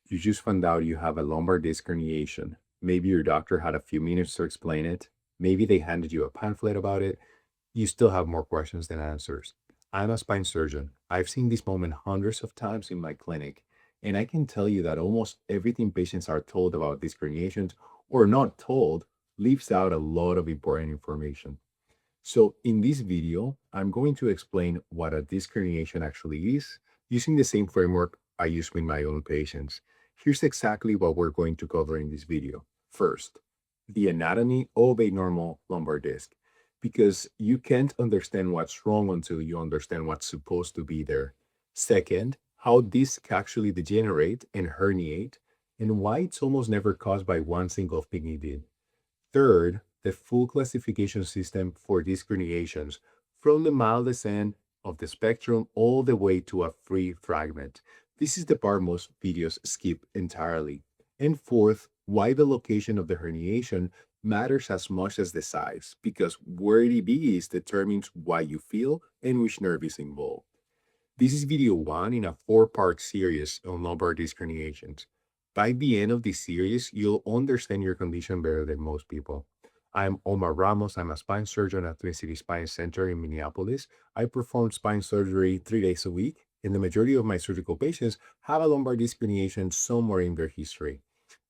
You just found out you have a lumbar disc herniation. Maybe your doctor had a few minutes to explain it. Maybe they handed you a pamphlet about it. You still have more questions than answers. I'm a spine surgeon. I've seen this moment hundreds of times in my clinic, and I can tell you that almost everything patients are told about disc herniations or not told leaves out a lot of important information. So in this video, I'm going to explain what a disc herniation actually is using the same framework I use with my own patients. Here's exactly what we're going to cover in this video. First, the anatomy of a normal lumbar disc, because you can't understand what's wrong until you understand what's supposed to be there. Second, how discs actually degenerate and herniate, and why it's almost never caused by one single thing you did. Third, the full classification system for disc herniations, from the mildest end of the spectrum all the way to a free fragment. This is the part most videos skip entirely. And fourth, why the location of the herniation matters as much as the size, because where it is determines why you feel and which nerve is involved. This is video one in a four-part series on lumbar disc herniations. By the end of this series, you'll understand your condition better than most people. I'm Omar Ramos. I'm a spine surgeon at Twin City Spine Center in Minneapolis. I perform spine surgery 3 days a week, and the majority of my surgical patients have a lumbar disc herniation somewhere in their history.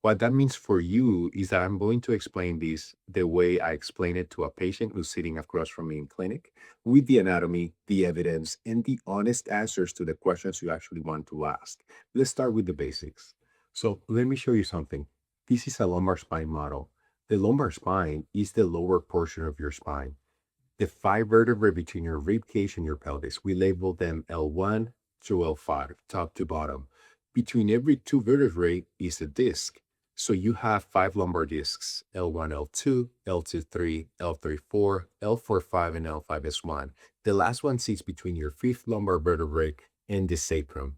What that means for you is that I'm going to explain this the way I explain it to a patient who's sitting across from me in clinic, with the anatomy, the evidence, and the honest answers to the questions you actually want to ask. Let's start with the basics. So let me show you something. This is a lumbar spine model. The lumbar spine is the lower portion of your spine. The five vertebrae between your rib cage and your pelvis. We label them L1 through L5, top to bottom. Between every two vertebrae is a disc. So you have five lumbar discs, L1, L2, L2, 3, L3, 4, L4, 5, and L5 is 1. The last one sits between your fifth lumbar vertebrae and the sacrum.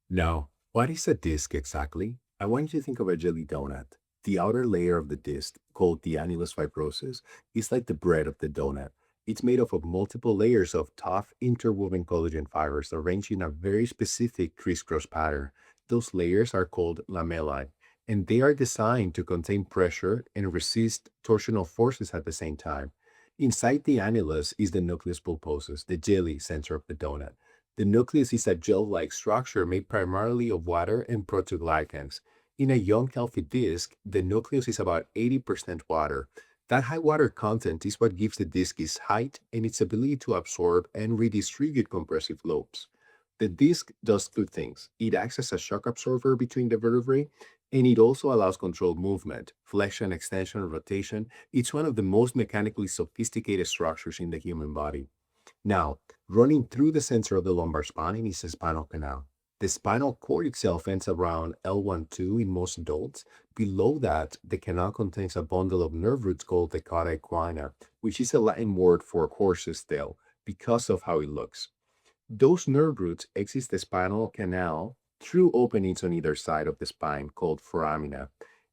Now, what is a disc exactly? I want you to think of a jelly donut. The outer layer of the disc, called the annulus fibrosus, is like the bread of the donut. It's made up of multiple layers of tough interwoven collagen fibers arranged in a very specific crisscross pattern. Those layers are called lamellae, and they are designed to contain pressure and resist torsional forces at the same time. Inside the annulus is the nucleus pulposus, the jelly center of the donut. The nucleus is a gel-like structure made primarily of water and protoglycans. In a young healthy disc, the nucleus is about 80% water. That high water content is what gives the disc its height and its ability to absorb and redistribute compressive loads. The disc does two things. It acts as a shock absorber between the vertebrae, and it also allows controlled movement, flexion, extension, rotation. It's one of the most mechanically sophisticated structures in the human body. Now, running through the center of the lumbar spine is the spinal canal. The spinal cord itself ends around L1-2 in most adults. Below that, the canal contains a bundle of nerve roots called the cauda equina, which is a Latin word for horse's tail because of how it looks. Those nerve roots exit the spinal canal through openings on either side of the spine called foramina.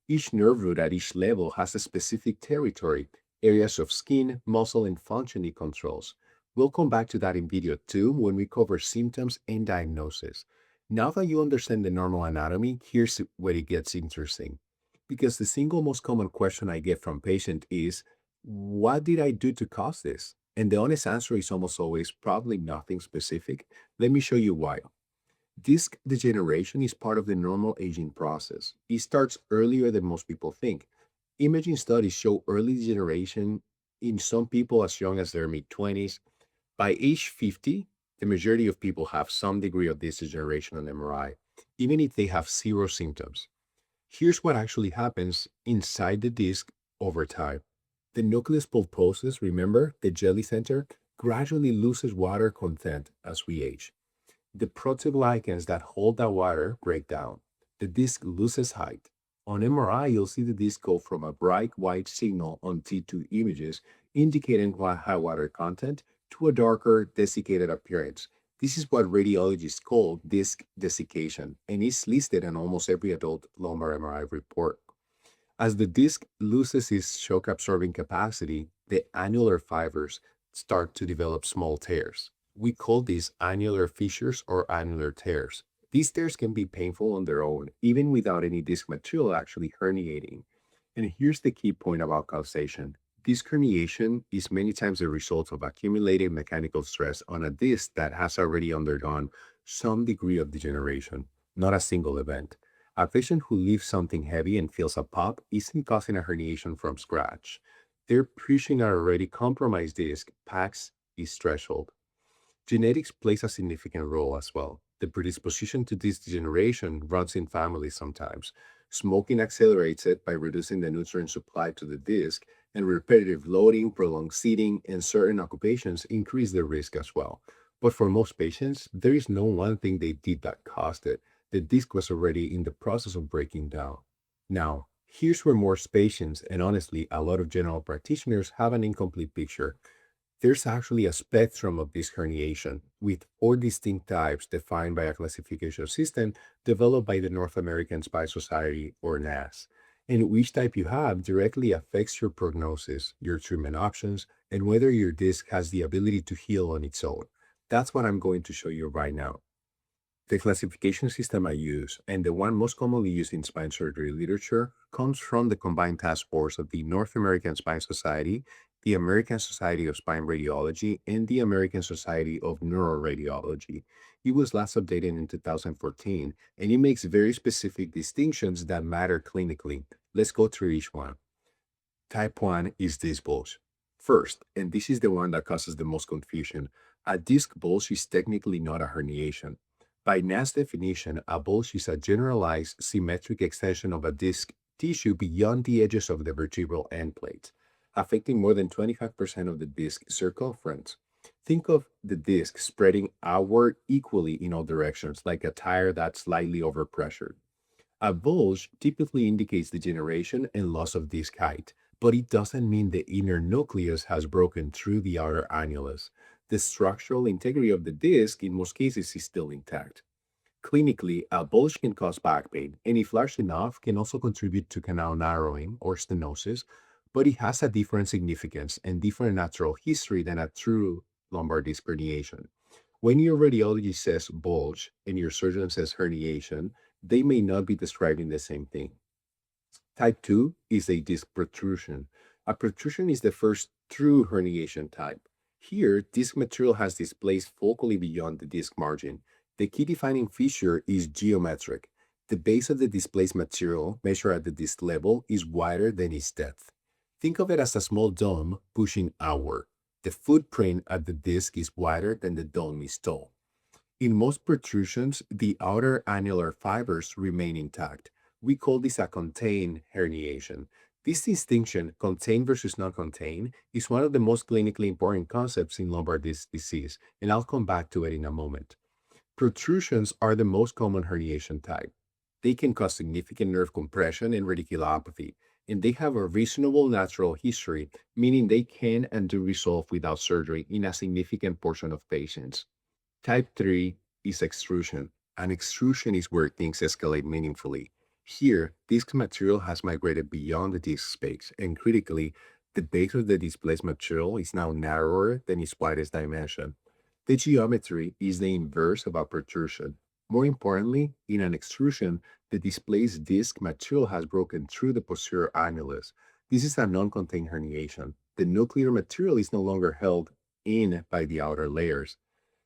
Each nerve root at each level has a specific territory, areas of skin, muscle, and function it controls. We'll come back to that in video 2 when we cover symptoms and diagnosis. Now that you understand the normal anatomy, here's where it gets interesting. Because the single most common question I get from patients is, what did I do to cause this? And the honest answer is almost always probably nothing specific. Let me show you why. Disc degeneration is part of the normal aging process. It starts earlier than most people think. Imaging studies show early degeneration in some people as young as their mid-20s. By age 50, the majority of people have some degree of this degeneration on MRI, even if they have zero symptoms. Here's what actually happens inside the disc over time. The nucleus pulposus, remember, the jelly center, gradually loses water content as we age. The protoglycans that hold that water break down. The disc loses height. On MRI, you'll see the disc go from a bright white signal on T2 images, indicating high water content, to a darker, desiccated appearance. This is what radiologists call disc desiccation, and is listed in almost every adult lumbar MRI report. As the disc loses its shock absorbing capacity, the annular fibers start to develop small tears. We call these annular fissures or annular tears. These tears can be painful on their own, even without any disc material actually herniating. And here's the key point about causation. Disc herniation is many times the result of accumulated mechanical stress on a disc that has already undergone some degree of degeneration, not a single event. A patient who lifts something heavy and feels a pop isn't causing a herniation from scratch. They're pushing an already compromised disc past its threshold. Genetics plays a significant role as well. The predisposition to this degeneration runs in families sometimes. Smoking accelerates it by reducing the nutrient supply to the disc, and repetitive loading, prolonged sitting, and certain occupations increase the risk as well. But for most patients, there is no one thing they did that caused it. The disc was already in the process of breaking down. Now, here's where most patients, and honestly, a lot of general practitioners, have an incomplete picture. There's actually a spectrum of this herniation, with four distinct types defined by a classification system developed by the North American Spine Society, or NAS. And which type you have directly affects your prognosis, your treatment options, and whether your disc has the ability to heal on its own. That's what I'm going to show you right now. The classification system I use, and the one most commonly used in spine surgery literature, comes from the combined task force of the North American Spine Society, the American Society of Spine Radiology, and the American Society of Neuroradiology. It was last updated in 2014, and it makes very specific distinctions that matter clinically. Let's go through each one. Type 1 is disc bulge. First, and this is the one that causes the most confusion, a disc bulge is technically not a herniation. By NAS definition, a bulge is a generalized symmetric extension of a disc tissue beyond the edges of the vertebral end plates, affecting more than 25% of the disc circumference. Think of the disc spreading outward equally in all directions, like a tire that's slightly overpressured. A bulge typically indicates degeneration and loss of disc height, but it doesn't mean the inner nucleus has broken through the outer annulus. The structural integrity of the disc in most cases is still intact. Clinically, a bulge can cause back pain, and if large enough, can also contribute to canal narrowing or stenosis, but it has a different significance and different natural history than a true lumbar disc herniation. When your radiologist says bulge and your surgeon says herniation, they may not be describing the same thing. Type 2 is a disc protrusion. A protrusion is the first true herniation type. Here, disc material has displaced focally beyond the disc margin. The key defining feature is geometric. The base of the displaced material, measured at the disc level, is wider than its depth. Think of it as a small dome pushing outward. The footprint at the disc is wider than the dome is tall. In most protrusions, the outer annular fibers remain intact. We call this a contained herniation. This distinction, contained versus non contained, is one of the most clinically important concepts in lumbar disc disease, and I'll come back to it in a moment. Protrusions are the most common herniation type. They can cause significant nerve compression and radiculopathy, and they have a reasonable natural history, meaning they can and do resolve without surgery in a significant portion of patients. Type 3 is extrusion. An extrusion is where things escalate meaningfully. Here, disc material has migrated beyond the disc space, and critically, the base of the displaced material is now narrower than its widest dimension. The geometry is the inverse of a protrusion. More importantly, in an extrusion, the displaced disc material has broken through the posterior annulus. This is a non-contained herniation. The nuclear material is no longer held in by the outer layers.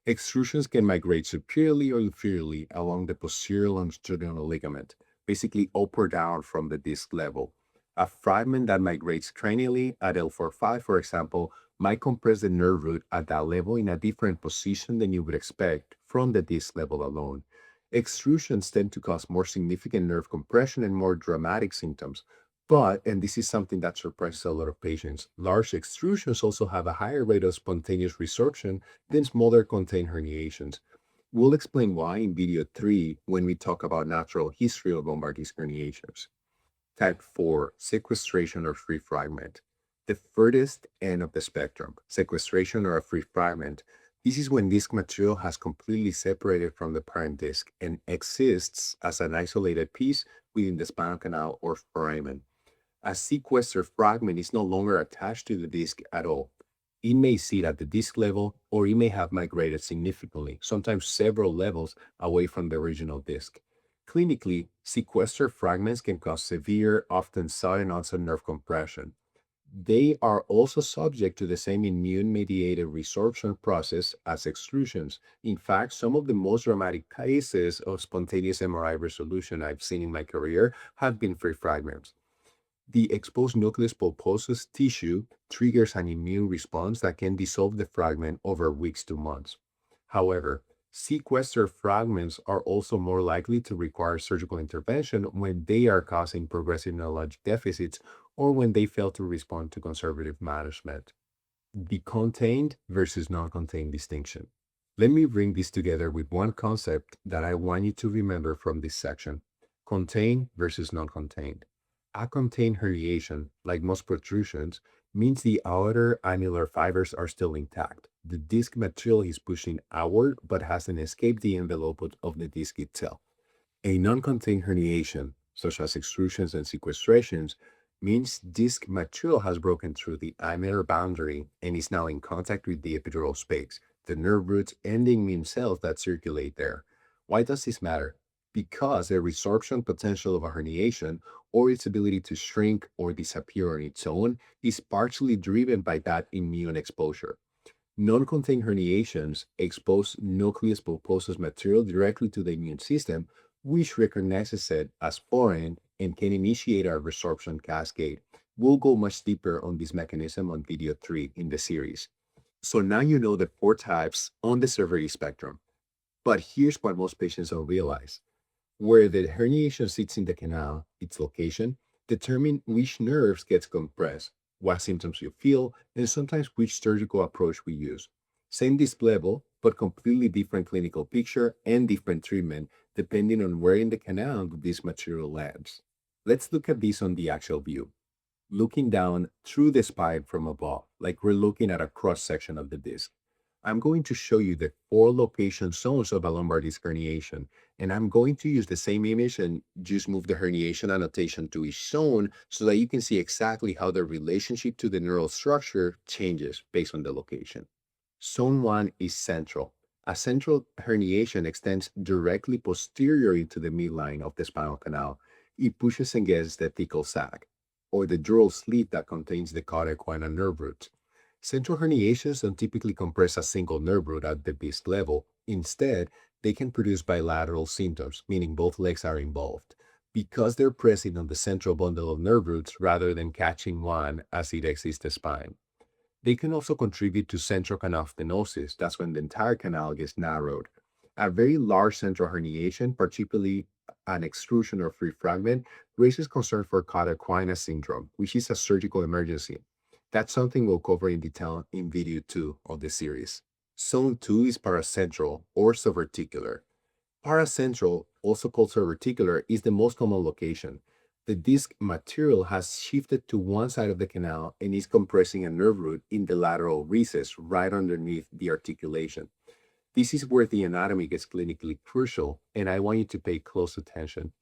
Extrusions can migrate superiorly or inferiorly along the posterior longitudinal ligament, basically up or down from the disc level. A fragment that migrates cranially at L45, for example, might compress the nerve root at that level in a different position than you would expect from the disc level alone. Extrusions tend to cause more significant nerve compression and more dramatic symptoms. But, and this is something that surprises a lot of patients, large extrusions also have a higher rate of spontaneous resorption than smaller contained herniations. We'll explain why in video 3 when we talk about natural history of lumbar disc herniations. Type 4, sequestration or free fragment. The furthest end of the spectrum, sequestration or a free fragment. This is when disc material has completely separated from the parent disc and exists as an isolated piece within the spinal canal or foramen. A sequestered fragment is no longer attached to the disc at all. It may sit at the disc level, or it may have migrated significantly, sometimes several levels away from the original disc. Clinically, sequestered fragments can cause severe, often sudden onset nerve compression. They are also subject to the same immune-mediated resorption process as extrusions. In fact, some of the most dramatic cases of spontaneous MRI resolution I've seen in my career have been free fragments. The exposed nucleus pulposus tissue triggers an immune response that can dissolve the fragment over weeks to months. However, sequestered fragments are also more likely to require surgical intervention when they are causing progressive neurologic deficits or when they fail to respond to conservative management. The contained versus non-contained distinction. Let me bring this together with one concept that I want you to remember from this section: contained versus non-contained. A contained herniation, like most protrusions, means the outer annular fibers are still intact. The disc material is pushing outward but hasn't escaped the envelope of the disc itself. A non-contained herniation, such as extrusions and sequestrations, means disc material has broken through the annular boundary and is now in contact with the epidural space, the nerve roots and the immune cells that circulate there. Why does this matter? Because the resorption potential of a herniation, or its ability to shrink or disappear on its own, is partially driven by that immune exposure. Non-contained herniations expose nucleus pulposus material directly to the immune system, which recognizes it as foreign and can initiate a resorption cascade. We'll go much deeper on this mechanism on video 3 in the series. So now you know the four types on the severity spectrum. But here's what most patients don't realize: where the herniation sits in the canal, its location, determine which nerves gets compressed, what symptoms you feel, and sometimes which surgical approach we use. Same disc level, but completely different clinical picture and different treatment depending on where in the canal this material lands. Let's look at this on the actual view, looking down through the spine from above, like we're looking at a cross section of the disc. I'm going to show you the four location zones of a lumbar disc herniation, and I'm going to use the same image and just move the herniation annotation to each zone so that you can see exactly how the relationship to the neural structure changes based on the location. Zone 1 is central. A central herniation extends directly posteriorly to the midline of the spinal canal. It pushes against the thecal sac, or the dural sleeve that contains the cauda equina nerve root. Central herniations don't typically compress a single nerve root at the disc level. Instead, they can produce bilateral symptoms, meaning both legs are involved, because they're pressing on the central bundle of nerve roots rather than catching one as it exits the spine. They can also contribute to central canal stenosis. That's when the entire canal gets narrowed. A very large central herniation, particularly an extrusion or free fragment, raises concern for cauda equina syndrome, which is a surgical emergency. That's something we'll cover in detail in video 2 of this series. Zone 2 is paracentral or subverticular. Paracentral, also called subverticular, is the most common location. The disc material has shifted to one side of the canal and is compressing a nerve root in the lateral recess right underneath the articulation. This is where the anatomy gets clinically crucial, and I want you to pay close attention.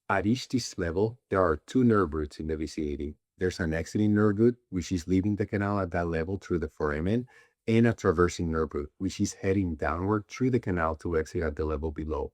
At each disc level, there are two nerve roots in the vicinity. There's an exiting nerve root, which is leaving the canal at that level through the foramen, and a traversing nerve root, which is heading downward through the canal to exit at the level below.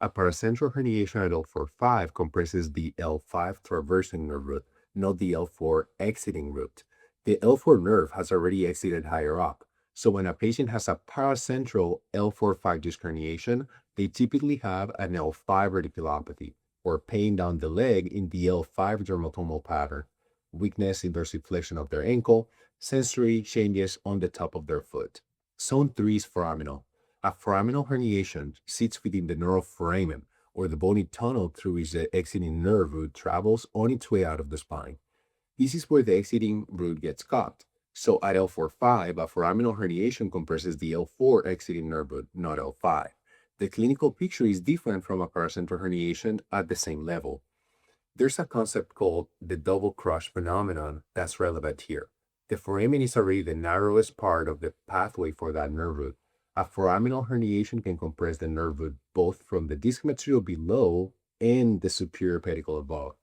A paracentral herniation at L4-5 compresses the L5 traversing nerve root, not the L4 exiting root. The L4 nerve has already exited higher up. So when a patient has a paracentral L4-5 disc herniation, they typically have an L5 radiculopathy, or pain down the leg in the L5 dermatomal pattern, weakness in dorsiflexion of their ankle, sensory changes on the top of their foot. Zone 3 is foraminal. A foraminal herniation sits within the neural foramen, or the bony tunnel through which the exiting nerve root travels on its way out of the spine. This is where the exiting root gets caught. So at L4-5, a foraminal herniation compresses the L4 exiting nerve root, not L5. The clinical picture is different from a paracentral herniation at the same level. There's a concept called the double crush phenomenon that's relevant here. The foramen is already the narrowest part of the pathway for that nerve root. A foraminal herniation can compress the nerve root both from the disc material below and the superior pedicle above.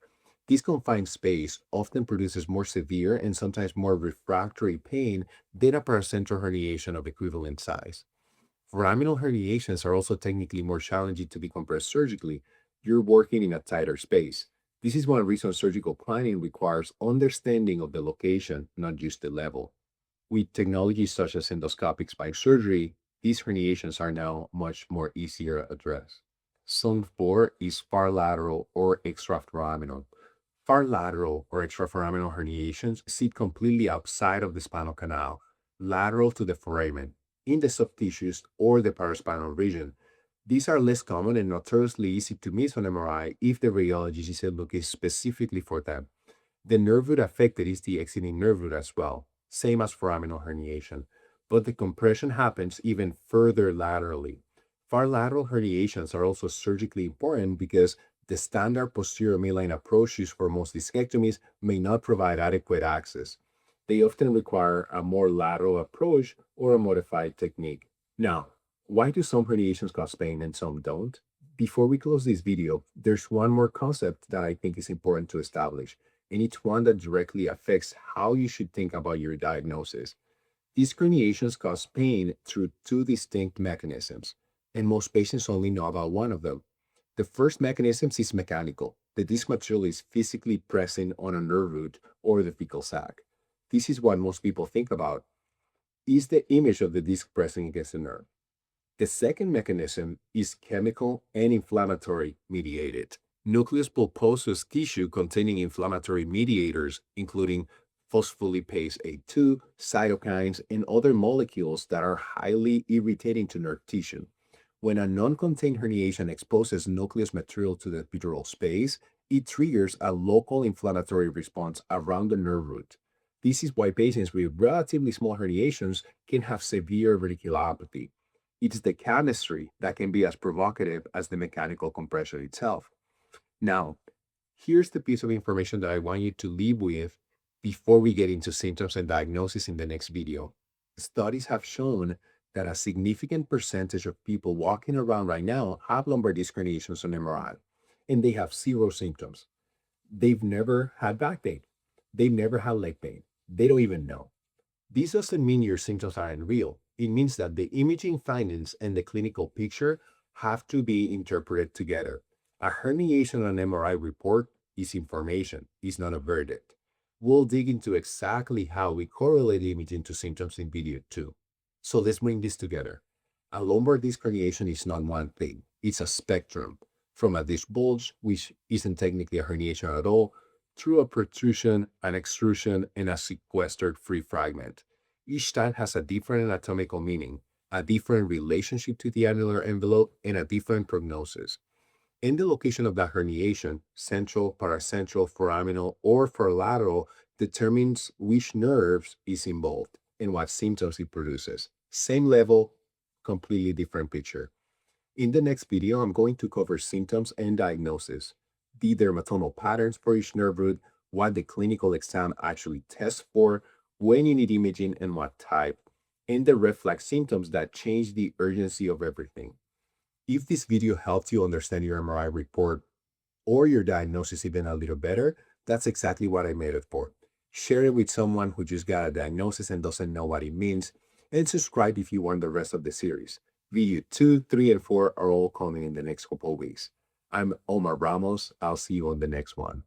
This confined space often produces more severe and sometimes more refractory pain than a paracentral herniation of equivalent size. Foraminal herniations are also technically more challenging to be compressed surgically. You're working in a tighter space. This is one reason surgical planning requires understanding of the location, not just the level. With technologies such as endoscopic spine surgery, these herniations are now much more easier to address. Zone 4 is far-lateral or extraforaminal. Far-lateral or extraforaminal herniations sit completely outside of the spinal canal, lateral to the foramen, in the soft tissues or the paraspinal region. These are less common and notoriously easy to miss on MRI if the radiologist isn't looking specifically for them. The nerve root affected is the exiting nerve root as well, same as foraminal herniation, but the compression happens even further laterally. Far lateral herniations are also surgically important because the standard posterior midline approach used for most discectomies may not provide adequate access. They often require a more lateral approach or a modified technique. Now, why do some herniations cause pain and some don't? Before we close this video, there's one more concept that I think is important to establish, and it's one that directly affects how you should think about your diagnosis. These herniations cause pain through two distinct mechanisms, and most patients only know about one of them. The first mechanism is mechanical. The disc material is physically pressing on a nerve root or the fecal sac. This is what most people think about, is the image of the disc pressing against the nerve. The second mechanism is chemical and inflammatory mediated. Nucleus pulposus tissue containing inflammatory mediators, including phospholipase A2, cytokines, and other molecules that are highly irritating to nerve tissue. When a non-contained herniation exposes nucleus material to the epidural space, it triggers a local inflammatory response around the nerve root. This is why patients with relatively small herniations can have severe radiculopathy. It's the chemistry that can be as provocative as the mechanical compression itself. Now, here's the piece of information that I want you to leave with before we get into symptoms and diagnosis in the next video. Studies have shown that a significant percentage of people walking around right now have lumbar disc herniations on MRI, and they have zero symptoms. They've never had back pain. They've never had leg pain. They don't even know. This doesn't mean your symptoms aren't real. It means that the imaging findings and the clinical picture have to be interpreted together. A herniation on MRI report is information, it's not a verdict. We'll dig into exactly how we correlate imaging to symptoms in video 2. So let's bring this together. A lumbar disc herniation is not one thing, it's a spectrum. From a disc bulge, which isn't technically a herniation at all, through a protrusion, an extrusion, and a sequestered free fragment. Each type has a different anatomical meaning, a different relationship to the annular envelope, and a different prognosis. And the location of that herniation, central, paracentral, foraminal, or far-lateral, determines which nerves is involved and what symptoms it produces. Same level, completely different picture. In the next video, I'm going to cover symptoms and diagnosis, the dermatomal patterns for each nerve root, what the clinical exam actually tests for, when you need imaging and what type, and the red flag symptoms that change the urgency of everything. If this video helped you understand your MRI report or your diagnosis even a little better, that's exactly what I made it for. Share it with someone who just got a diagnosis and doesn't know what it means, and subscribe if you want the rest of the series. Video 2, 3, and 4 are all coming in the next couple of weeks. I'm Omar Ramos. I'll see you on the next one.